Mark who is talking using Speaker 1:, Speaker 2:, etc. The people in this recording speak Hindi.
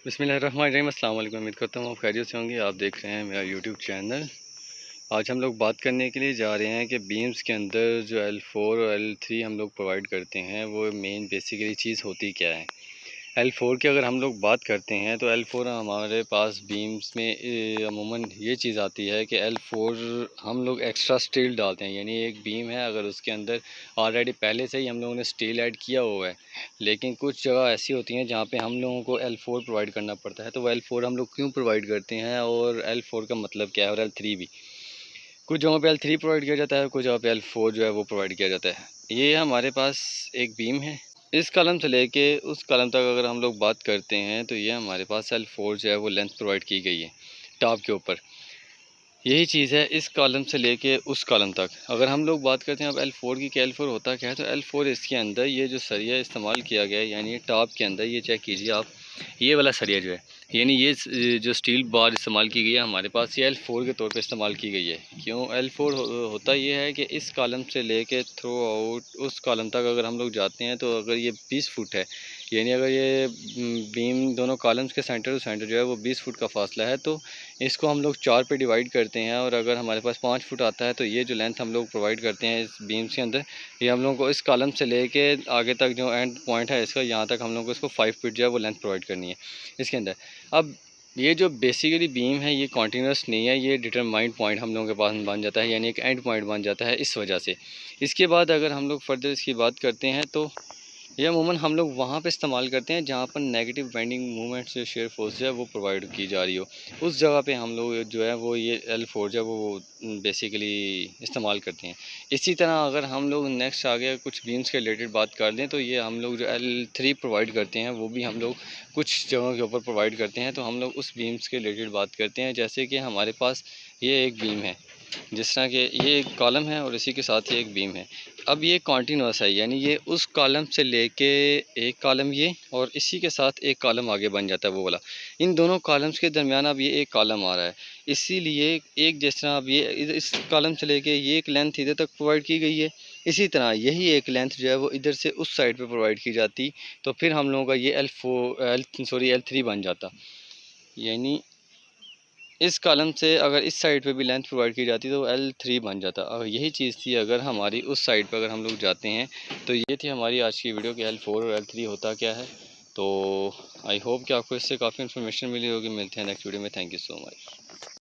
Speaker 1: बिस्मिल्लाहिर्रहमानिर्रहीम। अस्सलाम वालेकुम। उम्मीद करता हूँ आप खैरियत से होंगे। आप देख रहे हैं मेरा यूट्यूब चैनल। आज हम लोग बात करने के लिए जा रहे हैं कि बीम्स के अंदर जो L4 और L3 हम लोग प्रोवाइड करते हैं वो मेन बेसिकली चीज़ होती क्या है। L4 की अगर हम लोग बात करते हैं तो L4 हमारे पास बीम्स में अमूमन ये चीज़ आती है कि L4 हम लोग एक्स्ट्रा स्टील डालते हैं। यानी एक बीम है, अगर उसके अंदर ऑलरेडी पहले से ही हम लोगों ने स्टील ऐड किया हुआ है, लेकिन कुछ जगह ऐसी होती हैं जहाँ पे हम लोगों को L4 प्रोवाइड करना पड़ता है। तो वो L4 हम लोग क्यों प्रोवाइड करते हैं और L4 का मतलब क्या है, और L3 भी कुछ जगहों पे L3 प्रोवाइड किया जाता है, कुछ जगह पे L4 जो है वो प्रोवाइड किया जाता है। ये हमारे पास एक बीम है, इस कॉलम से लेके उस कॉलम तक अगर हम लोग बात करते हैं तो ये हमारे पास L4 जो है वो लेंथ प्रोवाइड की गई है टॉप के ऊपर। यही चीज़ है इस कॉलम से लेके उस कॉलम तक। अगर हम लोग बात करते हैं अब L4 की कि L4 होता क्या है, तो L4 इसके अंदर ये जो सरिया इस्तेमाल किया गया है, यानी टॉप के अंदर ये चेक कीजिए आप, ये वाला सरिया जो है, यानी ये जो स्टील बार इस्तेमाल की गई है हमारे पास, ये L4 के तौर पे इस्तेमाल की गई है। क्यों L4 होता ये है कि इस कॉलम से लेके थ्रू आउट उस कॉलम तक अगर हम लोग जाते हैं तो अगर ये 20 फुट है, यानी अगर ये बीम दोनों कॉलम्स के सेंटर टू सेंटर जो है वो 20 फुट का फासला है, तो इसको हम लोग 4 पे डिवाइड करते हैं। और अगर हमारे पास 5 फुट आता है तो ये जो लेंथ हम लोग प्रोवाइड करते हैं इस बीम्स के अंदर, ये हम लोगों को इस कॉलम से लेके आगे तक जो एंड पॉइंट है इसका, यहाँ तक हम लोग को इसको 5 फीट जो है वो लेंथ प्रोवाइड करनी है इसके अंदर। अब ये जो बेसिकली बीम है ये कॉन्टीन्यूस नहीं है, ये डिटरमाइंड पॉइंट हम लोगों के पास बन जाता है, यानी एक एंड पॉइंट बन जाता है इस वजह से। इसके बाद अगर हम लोग फर्दर इसकी बात करते हैं तो ये अमूमन हम लोग वहाँ पे इस्तेमाल करते हैं जहाँ पर नेगेटिव बेंडिंग मूवमेंट से शेयर फोर्स जो है वो प्रोवाइड की जा रही हो, उस जगह पे हम लोग जो है वो ये L4 जो है वो बेसिकली इस्तेमाल करते हैं। इसी तरह अगर हम लोग नेक्स्ट आगे कुछ बीम्स के रिलेटेड बात कर लें तो ये हम लोग जो L3 प्रोवाइड करते हैं वो भी हम लोग कुछ जगहों के ऊपर प्रोवाइड करते हैं। तो हम लोग उस बीम्स के रिलेटेड बात करते हैं, जैसे कि हमारे पास ये एक बीम है, जिस तरह के ये एक कॉलम है और इसी के साथ ही एक बीम है। अब ये कॉन्टीन्यूस है, यानी ये उस कॉलम से लेके एक कॉलम ये और इसी के साथ एक कॉलम आगे बन जाता है वो वाला, इन दोनों कॉलम्स के दरमियान अब ये एक कॉलम आ रहा है। इसीलिए एक जिस तरह अब ये इस कॉलम से लेके ये एक लेंथ इधर तक प्रोवाइड की गई है, इसी तरह यही एक लेंथ जो है वो इधर से उस साइड पे प्रोवाइड की जाती, तो फिर हम लोगों का ये L3 बन जाता। यानी इस कॉलम से अगर इस साइड पे भी लेंथ प्रोवाइड की जाती तो L3 बन जाता। और यही चीज़ थी अगर हमारी उस साइड पे अगर हम लोग जाते हैं। तो ये थी हमारी आज की वीडियो कि L4 और L3 होता क्या है। तो आई होप कि आपको इससे काफ़ी इन्फॉर्मेशन मिली होगी। मिलते हैं नेक्स्ट वीडियो में। Thank you so much.